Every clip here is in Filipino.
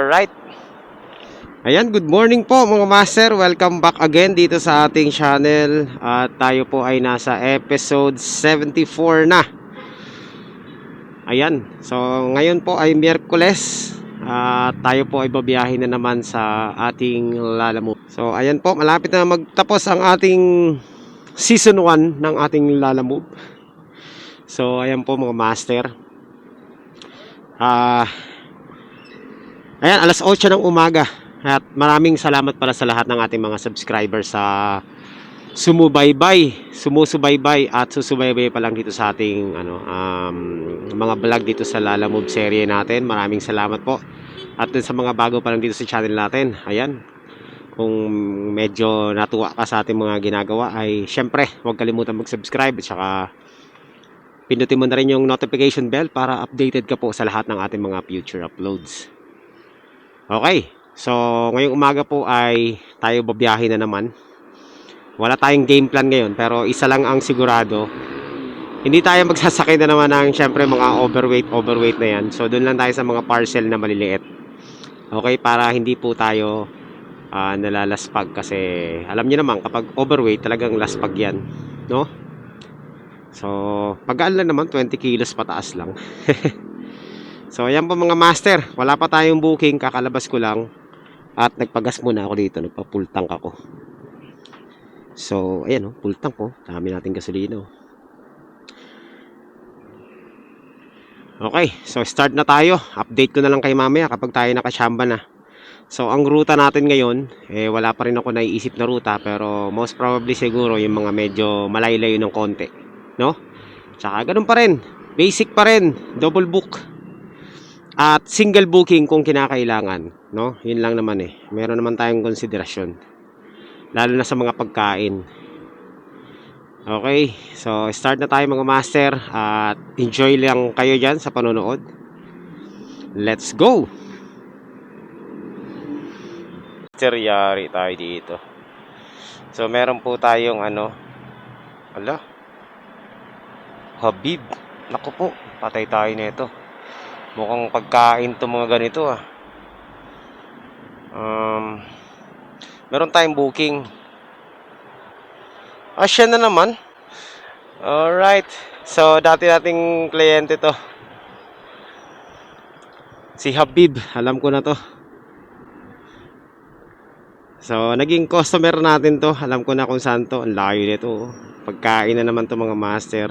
Alright. Ayan, good morning po mga master. Welcome back again dito sa ating channel. At tayo po ay nasa episode 74 na. Ayan, so ngayon po ay Miyerkules. At tayo po ay babiyahin na naman sa ating Lalamove. So ayan po, malapit na magtapos ang ating season 1 ng ating Lalamove. So ayan po mga master. Ayan, alas 8 ng umaga. At maraming salamat pala sa lahat ng ating mga subscribers sa sumusubaybay at susubaybay pa lang dito sa ating mga vlog dito sa Lalamove serye natin. Maraming salamat po. At sa mga bago pa lang dito sa channel natin, ayan, kung medyo natuwa ka sa ating mga ginagawa ay syempre huwag kalimutan mag-subscribe at saka pindutin mo na rin yung notification bell para updated ka po sa lahat ng ating mga future uploads. Okay, so ngayong umaga po ay tayo babiyahin na naman. Wala tayong game plan ngayon pero isa lang ang sigurado. Hindi tayo magsasakay na naman ng syempre mga overweight na yan. So doon lang tayo sa mga parcel na maliliit. Okay, para hindi po tayo nalalaspag kasi alam niyo naman kapag overweight talagang laspag yan, no? So pagkaan lang naman 20 kilos pataas lang. So ayan po mga master, wala pa tayong booking, kakalabas ko lang at nagpagas muna ako dito, nagpa-full tank ako. So ayan, full tank po, dami nating gasolina. Okay, so start na tayo. Update ko na lang kay mamaya kapag tayo nakasyamba na. So ang ruta natin ngayon, wala pa rin ako naiisip na ruta pero most probably siguro yung mga medyo malayo-layo ng konti, no? Tsaka ganun pa rin, basic pa rin, double book at single booking kung kinakailangan, no? Yun lang naman meron naman tayong konsiderasyon lalo na sa mga pagkain. Okay, so start na tayo mga master at enjoy lang kayo dyan sa panonood. Let's go! Yari tayo dito. So meron po tayong Habib. Naku po, patay tayo nito. Mukhang pagkain to mga ganito meron tayong booking. Siya na naman. Alright. So dati nating kliyente to, si Habib. Alam ko na to. So naging customer natin to. Alam ko na kung saan to. Ang layo nito. Pagkain na naman to mga master.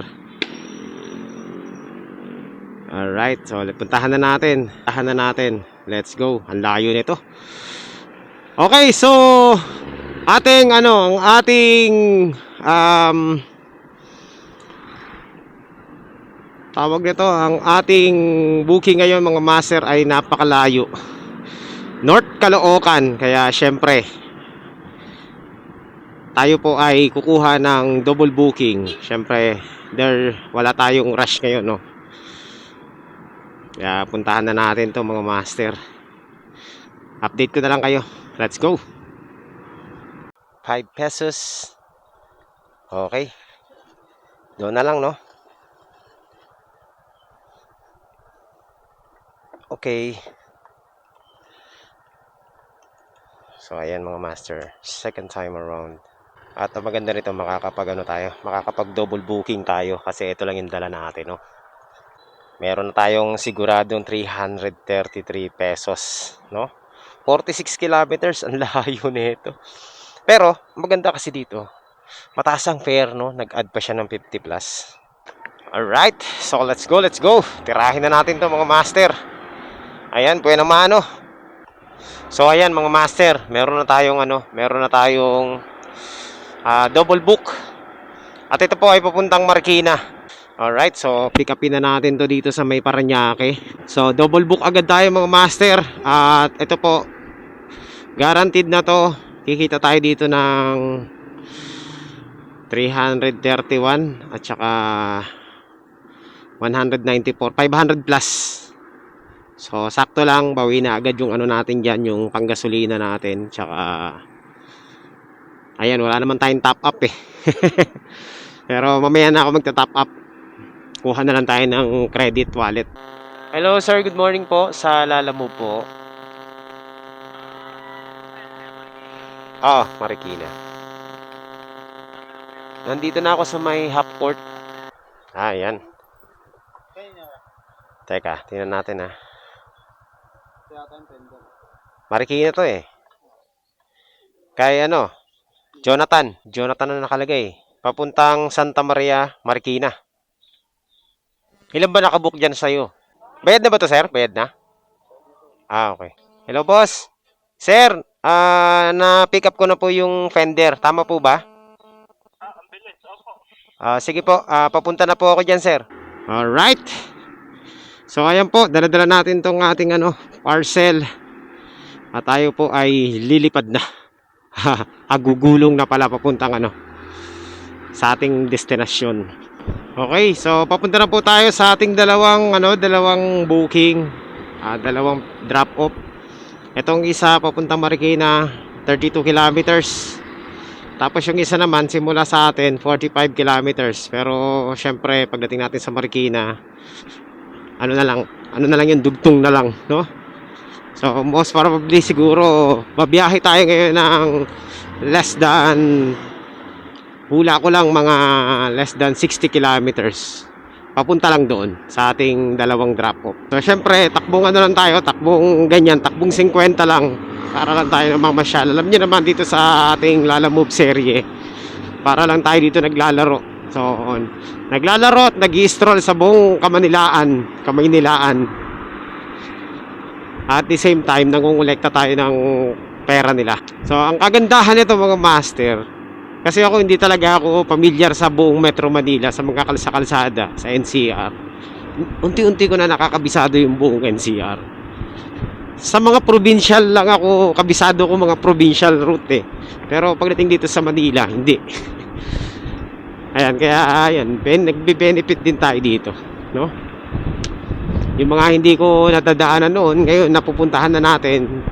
Alright, so puntahan na natin. Let's go. Ang layo nito. Okay, so ang ating tawag nito, ang ating booking ngayon mga master ay napakalayo. North Caloocan, kaya syempre tayo po ay kukuha ng double booking. Syempre wala tayong rush ngayon, no? Kaya puntahan na natin to mga master. Update ko na lang kayo. Let's go. 5 pesos. Okay. Doon na lang, no? Okay. So ayan mga master, second time around. At maganda nito, makakapag double booking tayo kasi ito lang yung dala natin, no? Meron na tayong siguradong 333 pesos, no? 46 kilometers, ang layo nito. Pero maganda kasi dito, mataas ang fare, no? Nag-add pa siya ng 50 plus. Alright, so let's go. Tirahin na natin to mga master. Ayan, buena mano. So ayan mga master, meron na tayong double book. At ito po ay papuntang Marikina. Alright, so pick upin na natin to dito sa may Parañaque. So double book agad tayo mga master. At ito po, guaranteed na to. Kikita tayo dito ng 331 at saka 194, 500 plus. So sakto lang, bawi na agad yung natin dyan, yung panggasolina natin. Tsaka ayan, wala naman tayong top up pero mamaya na ako magta-top up. Kuha na lang tayo ng credit wallet. Hello sir, good morning po sa Lalamove po. Oo, Marikina. Nandito na ako sa may half court. Ah, yan. Teka, tingnan natin ah. Marikina to eh. Kaya ano, Jonathan na nakalagay. Papuntang Santa Maria, Marikina. Ilan ba nakabook dyan sa'yo? Bayad na ba to, sir? Bayad na? Ah, okay. Hello, boss. Sir, na-pick up ko na po yung fender. Tama po ba? Sige po, papunta na po ako dyan, sir. Alright. So, ayan po, dala-dala natin tong ating parcel. At tayo po ay lilipad na. Agugulong na pala papuntang sa ating destinasyon. Okay, so papunta na po tayo sa ating dalawang booking, dalawang drop off. Itong isa papuntang Marikina, 32 kilometers. Tapos yung isa naman simula sa atin 45 kilometers. Pero syempre pagdating natin sa Marikina, ano na lang yung dugtong na lang, no? So most probably siguro babiyahe tayo ngayon ng less than, hula ko lang mga less than 60 kilometers. Papunta lang doon sa ating dalawang drop off. So syempre takbong lang tayo, takbong ganyan, takbong 50 lang para lang tayo mamasyal. Alam niyo naman dito sa ating Lala Move serye, para lang tayo dito naglalaro. So naglalaro at nag-i-stroll sa buong Kamaynilaan. At the same time nangungulekta tayo ng pera nila. So ang kagandahan nito mga master, kasi ako hindi talaga ako pamilyar sa buong Metro Manila, sa mga kalsada sa NCR. Unti-unti ko na nakakabisado yung buong NCR. Sa mga provincial lang ako, kabisado ko mga provincial route eh. Pero pagdating dito sa Manila, hindi. Ayan, kaya ayan, nagbe-benefit din tayo dito, no? Yung mga hindi ko natadaanan noon, ngayon napupuntahan na natin.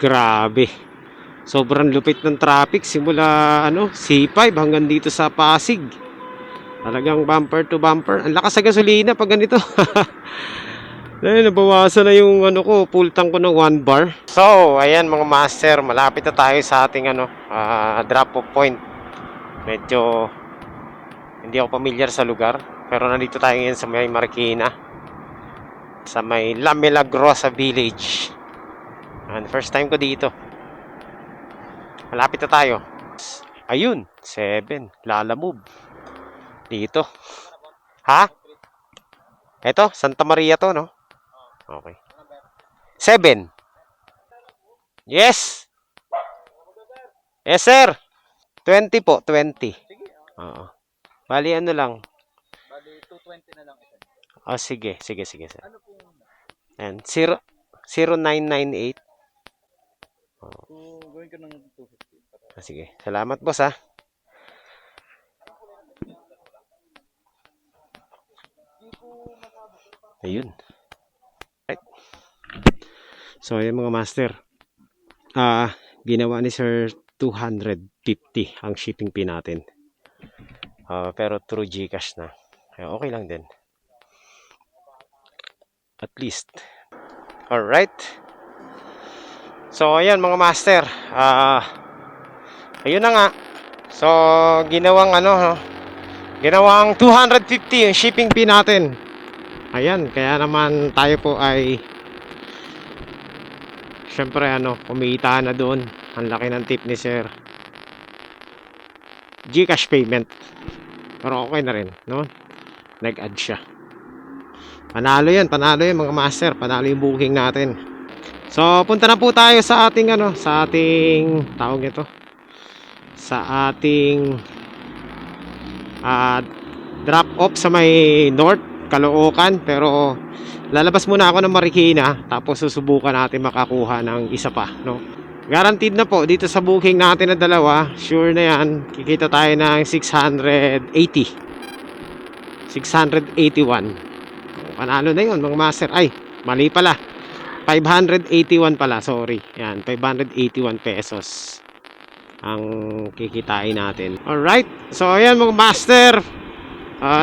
Grabe. Sobrang lupit ng traffic simula C5 hanggang dito sa Pasig. Talagang bumper to bumper. Ang lakas sa gasolina pag ganito. Dahil nabawasan na yung full tank ko ng 1 bar. So, ayan mga master, malapit na tayo sa ating drop off point. Medyo hindi ako pamilyar sa lugar, pero nandito tayo ngayon sa may Marikina, sa may La Milagrosa Village. And first time ko dito. Malapit na tayo. Ayun, 7 Lala Move. Dito. Ha? Ito, Santa Maria to, no? Okay. 7. Yes. Yes, sir. 20 po, 20. Oo. Bali lang. Bali 220 na lang isa. Sige, sir. Ano po? And 0998. Gawin ko ng 250. Sige. Salamat, boss, ha. Ayun. Right. So, ayan mga master. Ginawa ni Sir 250 ang shipping fee natin. Pero through GCash na. Kaya okay lang din. At least. Alright. So, ayan mga master. Ayun na nga. So, ginawang ginawang 250 yung shipping fee natin. Ayan, kaya naman tayo po ay syempre kumita na doon. Ang laki ng tip ni Sir. GCash payment. Pero okay na rin, no? Nag-add siya. Panalo yan mga master. Panalo yung booking natin. So, punta na po tayo sa ating sa ating tawag nito. Sa ating drop off sa may North Caloocan, pero lalabas muna ako ng Marikina, tapos susubukan natin makakuha ng isa pa, no? Guaranteed na po dito sa booking natin na dalawa, sure na yan, kikita tayo ng 681. Panalo na yun mga master. Ay, mali pala, 581 pala, sorry. Yan, 581 pesos ang kikitain natin. Alright, so ayan mga master,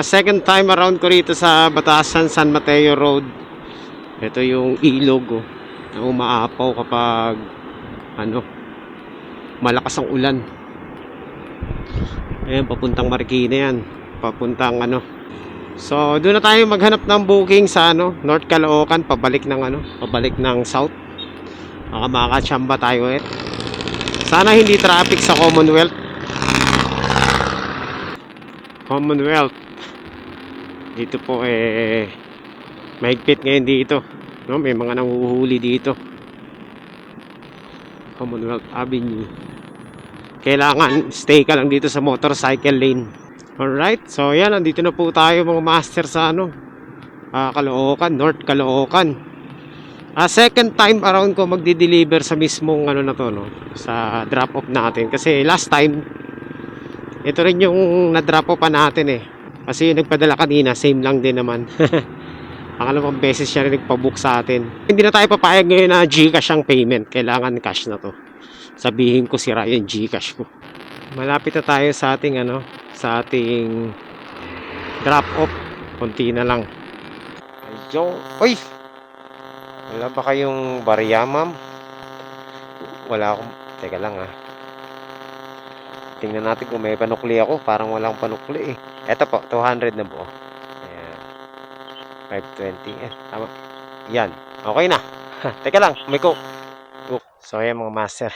second time around ko rito sa Batasan San Mateo Road. Ito yung ilog na umaapaw kapag malakas ang ulan. Ayan, papuntang Marikina yan. Papuntang ano. So, doon na tayo maghanap ng booking sa ano, North Caloocan, pabalik ng South. Baka makakachamba tayo ulit. Sana hindi traffic sa Commonwealth. Dito po mahigpit ngayon dito. No, may mga nanguhuli dito. Commonwealth Avenue. Kailangan stay ka lang dito sa motorcycle lane. Alright, so yan, nandito na po tayo mga master sa ano, Caloocan, North Caloocan. Second time around ko magdi-deliver sa mismong ano na to, no, sa drop off natin. Kasi last time, ito rin yung na-drop off pa natin Kasi yung nagpadala kanina, same lang din naman. Pangalawang beses siya rin nagpabook sa atin. Hindi na tayo papayag ngayon na Gcash ang payment. Kailangan cash na to. Sabihin ko sira yung Gcash ko. Malapit na tayo sa ating ano, sa ating drop off. Konti na lang. Uy! Wala ba kayong barya, ma'am? Wala akong... Teka lang tingnan natin kung may panukli ako. Parang walang panukli Eto po, 200 na po. Ayan. 520. Tama. Yan. Okay na. Teka lang, may coke. So, ayan mga master.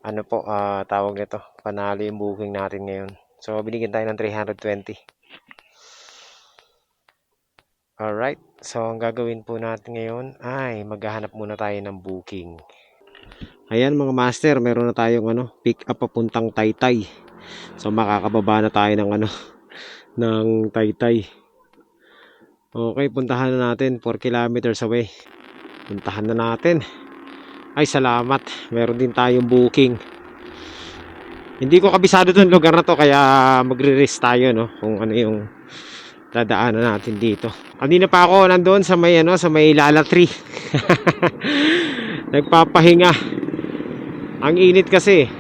Ano po, tawag nito. Panalo yung booking natin ngayon. So, binigyan tayo ng 320. Alright. So, ang gagawin po natin ngayon ay maghahanap muna tayo ng booking. Ayan mga master, meron na tayong ano, pick up papuntang Taytay. So, makakababa na tayo ng ano, ng Taytay. Okay, puntahan na natin. 4 kilometers away. Puntahan na natin. Ay, salamat. Meron din tayong booking. Hindi ko kabisado itong lugar na to, kaya magre-risk tayo, no? Kung ano yung dadaanan natin dito. Kanina pa ako nandoon sa may ano, sa may Lala Tree. Nagpapahinga. Ang init kasi.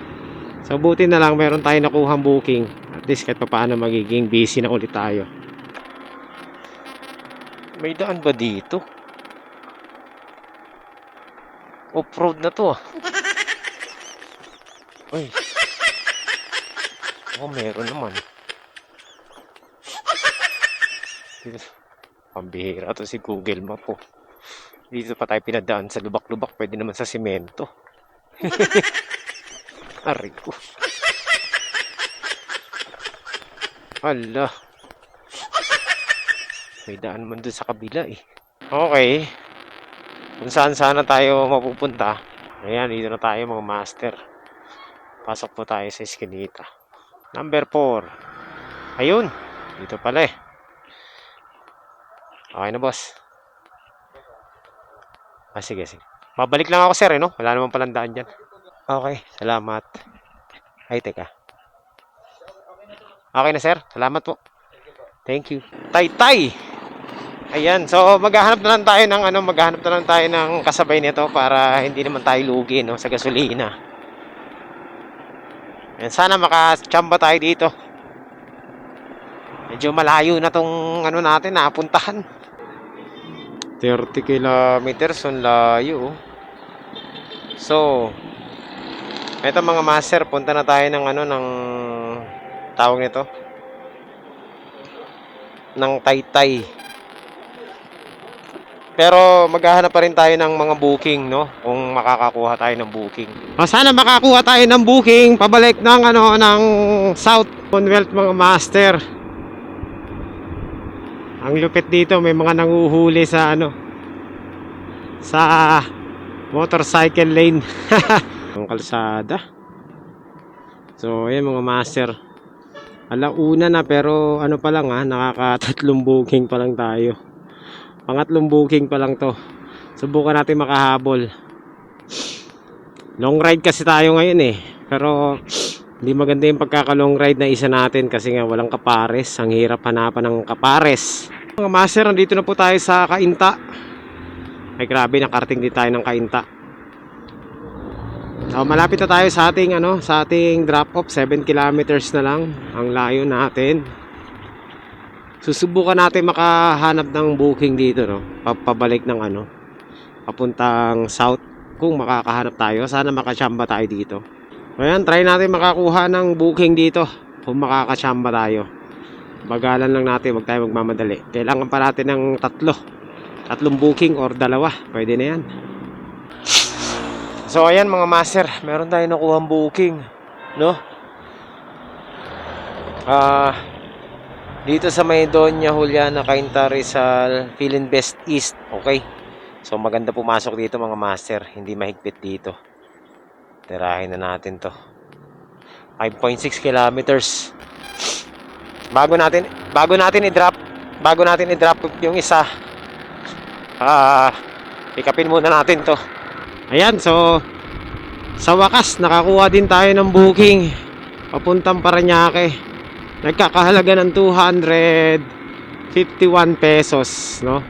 So buti na lang meron tayong nakuhang booking. At least kahit paano magiging busy na ulit tayo. May daan ba dito? Off-road na to Uy. Meron naman. Pambihira to si Google Map Dito pa tayo pinadaan sa lubak-lubak. Pwede naman sa simento. Aray ko. Hala. May daan man dun sa kabila Okay. Kung saan sana tayo mapupunta. Ayan, dito na tayo mga master. Pasok po tayo sa Eskinita. Number 4. Ayun. Dito pala Okay na boss. Sige. Babalik lang ako sir no? Wala naman palang daan dyan. Okay, salamat. Ay, teka. Okay na sir, salamat po. Thank you. Taytay! Ayan, so maghahanap na lang tayo ng kasabay nito para hindi naman tayo lugi no, sa gasolina. Ayan, sana makachamba tayo dito. Medyo malayo na tong ano natin napuntahan. 30 kilometers ang layo. So, eto mga master, punta na tayo ng ano, ng tawag nito, ng Taytay. Pero maghahanap pa rin tayo ng mga booking, no? Kung makakakuha tayo ng booking. Sana makakuha tayo ng booking pabalik ng ano, ng South Commonwealth mga master. Ang lupit dito, may mga nanguhuli sa ano, sa motorcycle lane. Ang kalsada. So, ayan mga master. Alauna na pero ano pa lang nakakatatlong booking pa lang tayo. Pangatlong booking pa lang to. Subukan natin makahabol. Long ride kasi tayo ngayon Pero hindi maganda yung pagkaka-long ride na isa natin kasi nga walang kapares. Ang hirap hanapan ng kapares. Mga master, nandito na po tayo sa Cainta. Ay grabe, nakarating din tayo ng Cainta. So, malapit na tayo sa ating sa ating drop off. 7 kilometers na lang ang layo natin. Susubukan natin makahanap ng booking dito, no? Pabalik ng papuntang south. kung makakahanap tayo. Sana makachamba tayo dito. Ayan, try natin makakuha ng booking dito kung makakachamba tayo. Bagalan lang natin, wag tayo magmamadali. Kailangan pa natin ng tatlong booking or dalawa, pwede na yan. So ayan mga master, meron tayo nakuhang booking, no? Dito sa may Doña Juliana Cainta Rizal Philinvest East. Okay, so maganda pumasok dito mga master, hindi mahigpit dito. Tirahin na natin to. 5.6 kilometers. Bago natin i-drop yung isa, pick upin muna natin to. Ayan, so sa wakas nakakuha din tayo ng booking papuntang Parañaque. Nagkakahalaga ng 251 pesos, no?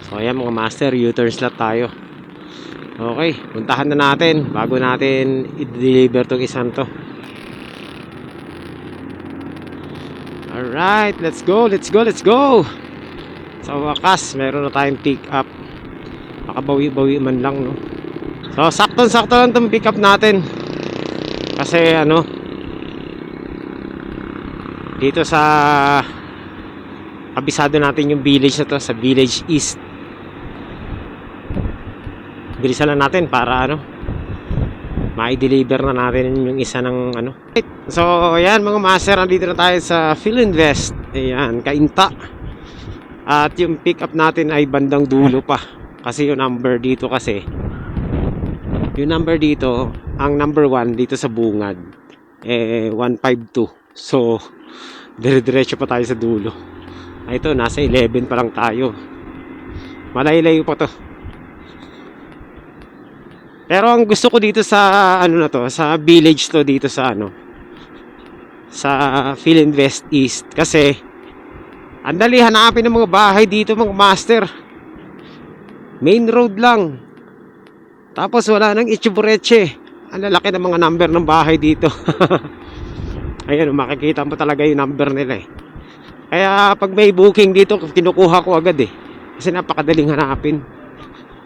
So ayan mga master, U-turn slot tayo. Okay, puntahan na natin bago natin i-deliver tong isang to. Alright, let's go. Sa wakas, meron na tayong pick up. Makabawi-bawi man lang, no? So, sakto lang itong pick up natin. Kasi, dito sa kabisado natin yung village na to, sa Village East. Bilisan lang natin para, ma-deliver na natin yung isa ng, Right. So, ayan mga master, nandito na tayo sa Philinvest. Ayan, Cainta. At yung pick up natin ay bandang dulo pa. Kasi yung number dito ang number 1 dito sa bungad, 152. So, dire-diretso pa tayo sa dulo. Ito, nasa 11 pa lang tayo. Malayo-layo pa to. Pero ang gusto ko dito sa sa village to dito sa sa Philinvest East kasi ang dali hanapin ng mga bahay dito mga master. Main road lang. Tapos wala nang itsubureche. Ang lalaki ng mga number ng bahay dito. Ayun, makikita mo talaga yung number nila eh. Kaya pag may booking dito, kinukuha ko agad eh. Kasi napakadaling hanapin.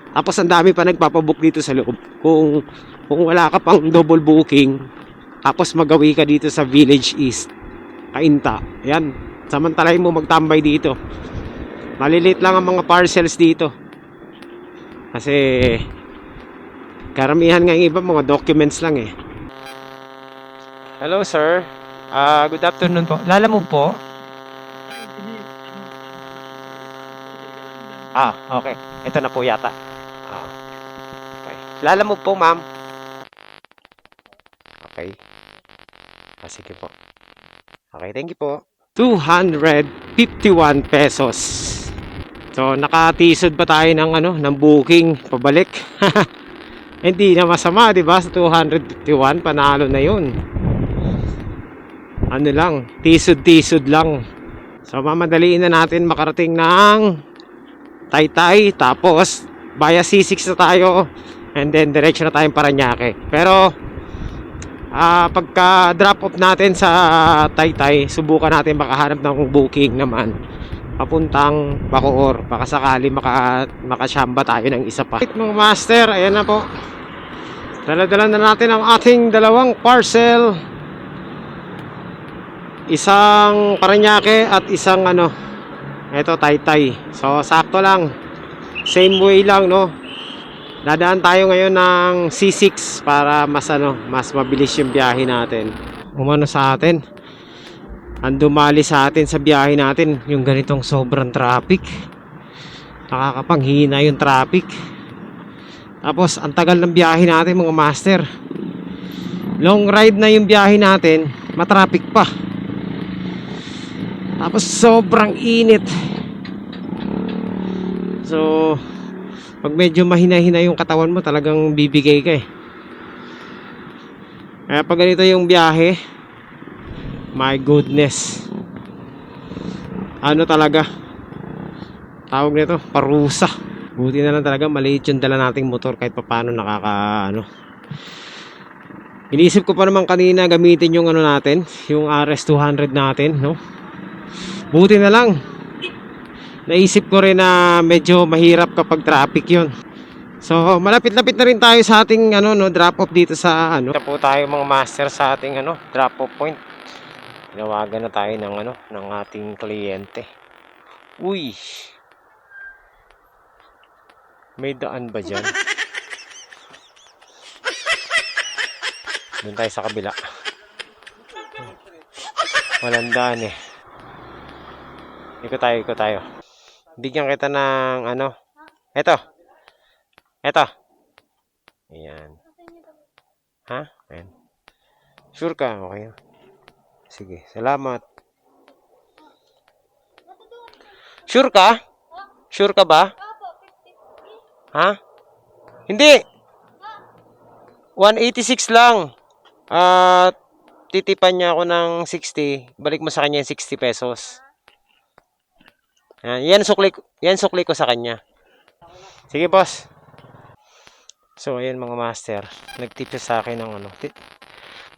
Tapos ang dami pa nagpapabook dito sa loob. Kung wala ka pang double booking, tapos magawi ka dito sa Village East, Cainta. Ayan, samantalahin mo magtambay dito. Malilit lang ang mga parcels dito. Kasi karamihan nga yung iba mga documents lang eh. Hello sir. Good afternoon po. Lalamove po? Okay. Ito na po yata. Okay. Lalamove po, ma'am. Okay. Sige po. Okay, thank you po. 251 pesos. So, nakatisod pa tayo ng booking pabalik. Hindi na masama, di ba? Sa 251, panalo na yun. Tisod-tisod lang. So, mamadaliin na natin makarating ng Taytay, tapos via C6 na tayo, and then diretso na tayong Parañaque. Pero pagka drop off natin sa Taytay, subukan natin makahanap ng booking naman papuntang Bacoor, baka sakali makachamba tayo ng isa pa. Mga master, ayan na po, dala-dala na natin ang ating dalawang parcel, isang Parañaque at isang ito Taytay. So sakto lang, same way lang, no? Dadaan tayo ngayon ng C6 para mas mabilis yung biyahe natin. Sa atin, dumali sa atin sa biyahe natin yung ganitong sobrang traffic. Nakakapanghina yung traffic. Tapos ang tagal ng biyahe natin mga master. Long ride na yung biyahe natin, matraffic pa. Tapos sobrang init. So pag medyo mahina-hina yung katawan mo, talagang bibigay ka eh. Kaya pag ganito yung biyahe, my goodness, talaga tawag nito, parusa. Buti na lang talaga maliit yung dala nating motor, kahit paano Iniisip ko pa naman kanina gamitin yung natin, yung RS200 natin, no? Buti na lang naisip ko rin na medyo mahirap kapag traffic yun. So, malapit-lapit na rin tayo sa ating ano no, drop off dito sa ano. Ito po tayo mga master sa ating ano, drop off point. Tinawagan na tayo ng ano, ng ating kliyente. Uy. May daan ba diyan? Doon tayo sa kabila. Walang daan eh. Ikot tayo. Bigyan kita ng ano. Eto. Ayan. Ha? Ayan. Sure ka? Okay. Sige, salamat. Sure ka? Sure ka ba? Ha? Hindi. 186 lang. Titipan niya ako ng 60. Balik mo sa kanya yung 60 pesos. Yan sukli ko sa kanya. Sige, boss. So, ayan mga master. Nag-tip siya sa akin ng ano.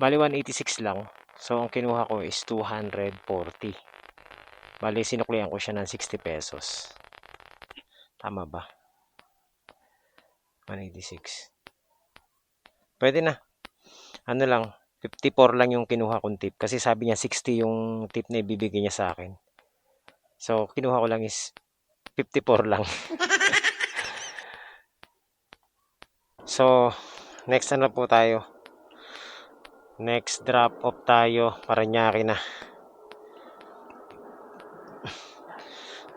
Bali, 186 lang. So, ang kinuha ko is 240. Bali, sinuklihan ko siya ng 60 pesos. Tama ba? 186. Pwede na. Ano lang, 54 lang yung kinuha kong tip. Kasi sabi niya 60 yung tip na ibibigay niya sa akin. So, kinuha ko lang is 54 lang. So, next ano po tayo? Next drop off tayo. Paranaque na.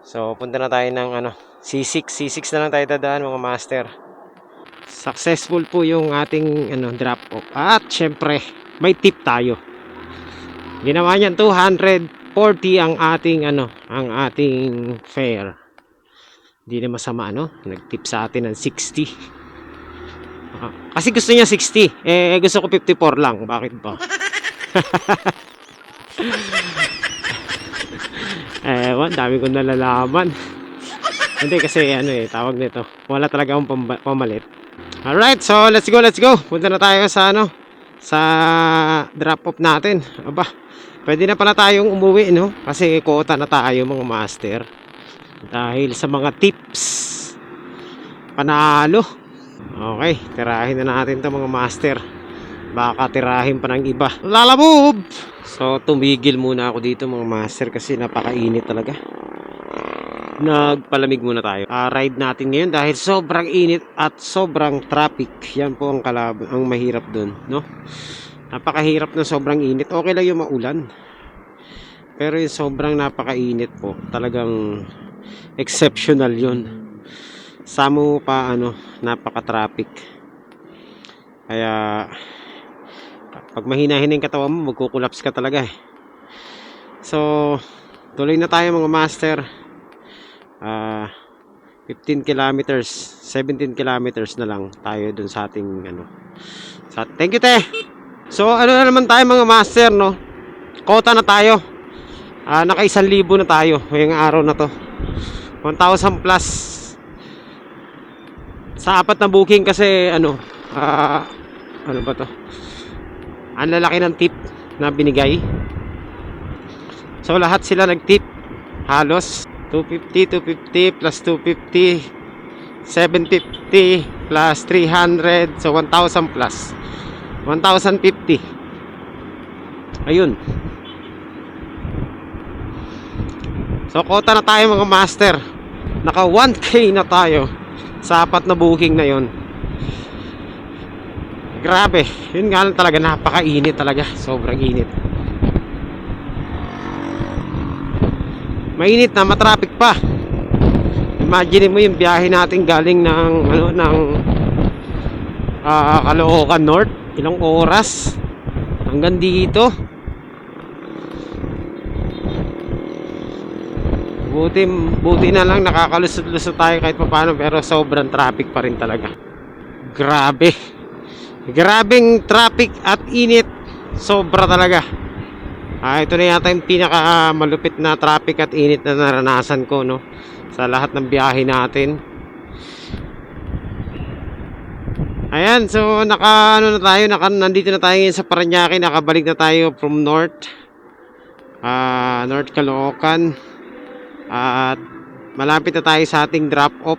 So, punta na tayo ng ano, C6. C6 na lang tayo dadaan mga master. Successful po yung ating ano, drop off. At syempre, may tip tayo. Ginawa niyan 240 ang ating ano, ang ating fare. Hindi na masama ano, nag-tip sa atin ng 60. Kasi gusto niya 60. Gusto ko 54 lang. Bakit ba? Dami kong nalalaman. Hindi kasi ano tawag nito. Wala talaga akong pamalit. Alright, so let's go. Punta na tayo sa ano, sa drop off natin. Aba, pwede na pala tayong umuwi, no? Kasi quota na tayo mga master. Dahil sa mga tips. Panalo. Okay, tirahin na natin to mga master. Baka tirahin pa ng iba. Lalamove! So, tumigil muna ako dito mga master kasi napakainit talaga. Nagpalamig muna tayo. Ride natin ngayon dahil sobrang init at sobrang traffic. Yan po ang ang mahirap dun, no? Napakahirap na sobrang init. Okay lang yung maulan. Pero yung sobrang napakainit po, talagang exceptional yun. Samo pa ano, napaka-traffic. Kaya pag mahina-hina yung katawan mo, magkukulaps ka talaga eh. So, tuloy na tayo mga master. 15 kilometers, 17 kilometers na lang tayo dun sa ating ano. Thank you te. So, ano na naman tayo mga master, no? Kota na tayo. Naka 1,000 na tayo ngayong araw na to. 1,000 plus. Sa 4 na booking kasi ano, ano ba to? Ang lalaki ng tip na binigay. So lahat sila nag-tip. Halos 250 plus 250, 750 plus 300, so 1,000 plus 1,050. Ayun. So kota na tayo mga master. Naka 1K na tayo sa 4 na booking na yon. Grabe, yun nga lang talaga, napakainit talaga, sobrang init. Mainit na, matraffic pa. Imagine mo yung biyahe natin galing ng ano, ng Caloocan North, ilang oras hanggang dito. Buti na lang nakakalusot-lusot tayo kahit paano, pero sobrang traffic pa rin talaga. Grabeng traffic at init. Sobra talaga. Ito na yata yung pinaka malupit na traffic at init na naranasan ko, no, sa lahat ng biyahe natin. Ayan, so nandito na tayo ngayon sa Paranaque. Nakabalik na tayo from North Caloocan. At malapit na tayo sa ating drop off.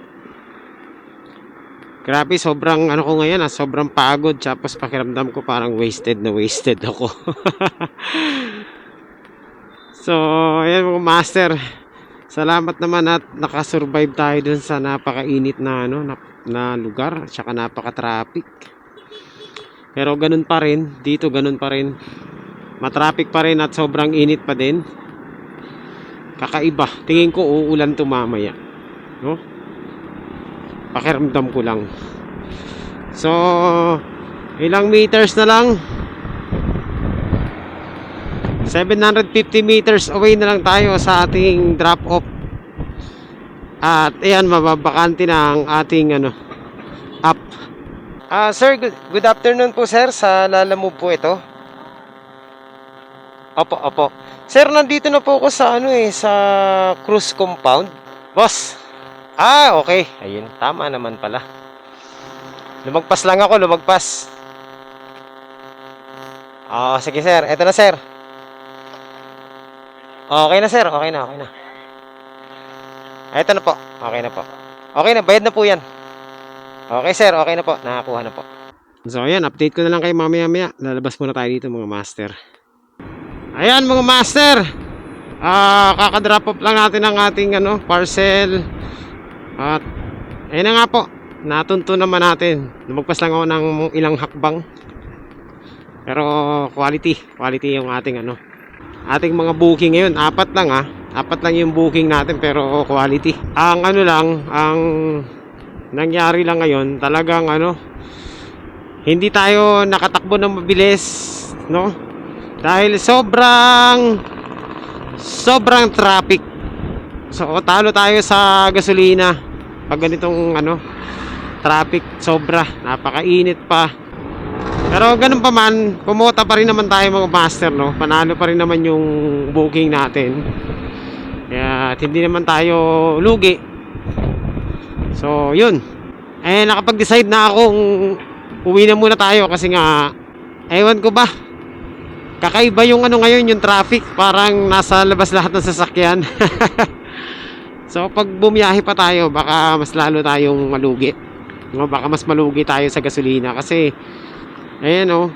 Grabe, sobrang ano ko ngayon, sobrang pagod. Tapos pakiramdam ko parang wasted na wasted ako. So, ayan mga master. Salamat naman at nakasurvive tayo dun sa napakainit na ano na lugar, tsaka napaka-traffic. Pero ganun pa rin, dito ganun pa rin. Matraffic pa rin at sobrang init pa din. Kakaiba. Tingin ko uulan to mamaya. No? Pakiramdam ko lang. So, ilang meters na lang? 750 meters away na lang tayo sa ating drop off. At ayan, mababakante na ang ating ano, up. Sir, good afternoon po sir. Sa Lalamove po ito. Opo. Sir, nandito na po ako sa ano sa cruise compound. Boss. Okay. Ayun, tama naman pala. Lumagpas lang ako, lumagpas. Sige sir. Eto na sir. Okay na sir, okay na. Eto na po. Okay na po. Okay na, bayad na po 'yan. Okay sir, okay na po. Nakakuha na po. So ayan, update ko na lang kayo mamaya-maya. Lalabas muna tayo dito mga master. Ayan mga master. Kaka-drop off lang natin ang ating parcel. At ayun na nga po. Natunto naman natin. Lumagpas lang ako ng ilang hakbang. Pero quality yung ating ating mga booking ngayon. Apat lang yung booking natin pero quality. Ang ang nangyari lang ngayon, talagang hindi tayo nakatakbo ng mabilis, no? Dahil sobrang traffic. So talo tayo sa gasolina pag ganitong traffic, sobra, napakainit pa. Pero ganun pa man, kumota pa rin naman tayo mga master, no? Panalo pa rin naman yung booking natin. Kaya hindi naman tayo lugi. So yun, nakapag-decide na akong uwi na muna tayo kasi nga ewan ko ba, kakaiba yung ngayon, yung traffic, parang nasa labas lahat ng sasakyan. So pag bumiyahe pa tayo, baka mas lalo tayong malugi, no? Baka mas malugi tayo sa gasolina kasi ayan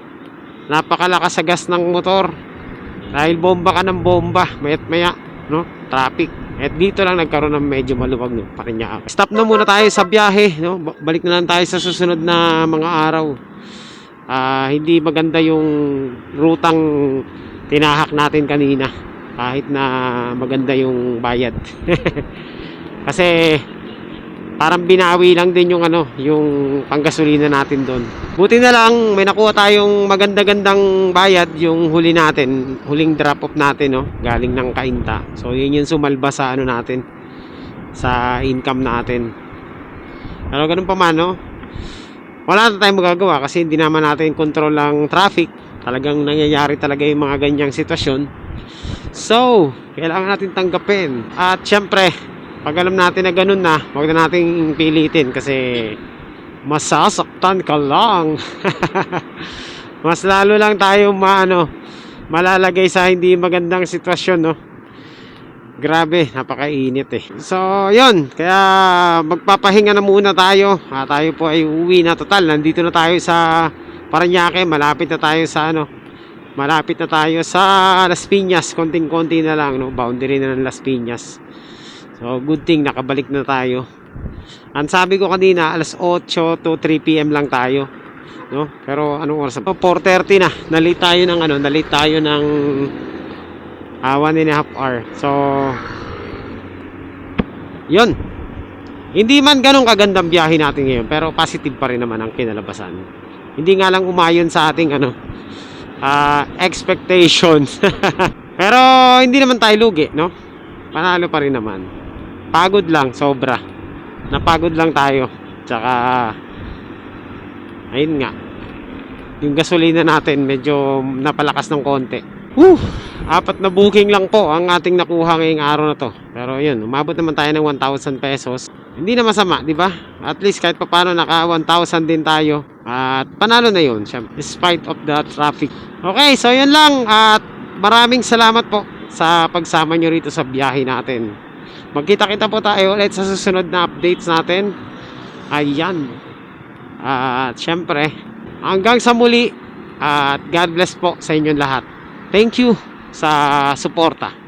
napakalakas sa gas ng motor dahil bomba ka ng bomba, mayat maya, no? Traffic. At dito lang nagkaroon ng medyo maluwag, no? Parañaque. Stop na muna tayo sa biyahe, no? Balik na lang tayo sa susunod na mga araw. Hindi maganda yung rutang tinahak natin kanina kahit na maganda yung bayad. Kasi parang binawi lang din yung yung panggasolina natin doon. Buti na lang may nakuha tayong maganda-gandang bayad yung huling drop off natin, no, galing ng Cainta. So yun yung sumalba sa natin, sa income natin. Pero ganun pa man, no, wala na tayong magagawa kasi hindi naman natin control ang traffic. Talagang nangyayari talaga yung mga ganyang sitwasyon. So kailangan natin tanggapin. At syempre, pag alam natin na ganun na, huwag na nating pilitin kasi masasaktan ka lang. Mas lalo lang tayo malalagay sa hindi magandang sitwasyon, no? Grabe, napakainit eh. So yun, kaya magpapahinga na muna tayo. Tayo po ay uwi na, total nandito na tayo sa Parañaque. Malapit na tayo sa Las Piñas. Konting-konti na lang, no? Boundary na ng Las Piñas. So good thing nakabalik na tayo. Ang sabi ko kanina, alas 8 to 3 PM lang tayo, no? Pero anong oras? 4:30 na. Nalate tayo ng 1.5 hour. So yun. Hindi man ganun kagandang biyahe natin ngayon, pero positive pa rin naman ang kinalabasan. Hindi nga lang umayon sa ating expectations. Pero hindi naman tayo lugi, no? Panalo pa rin naman. Pagod lang, sobra. Napagod lang tayo. Tsaka ayun nga, yung gasolina natin medyo napalakas ng konti. 4 na booking lang po ang ating nakuha ngayong araw na to. Pero yun, umabot naman tayo ng 1,000 pesos. Hindi na masama, di ba? At least kahit papaano naka 1,000 din tayo. At panalo na yun, despite of the traffic. Okay, so yun lang. At maraming salamat po sa pagsama nyo rito sa biyahe natin. Magkita-kita po tayo ulit sa susunod na updates natin. Ayan. At syempre, hanggang sa muli at God bless po sa inyong lahat. Thank you sa suporta.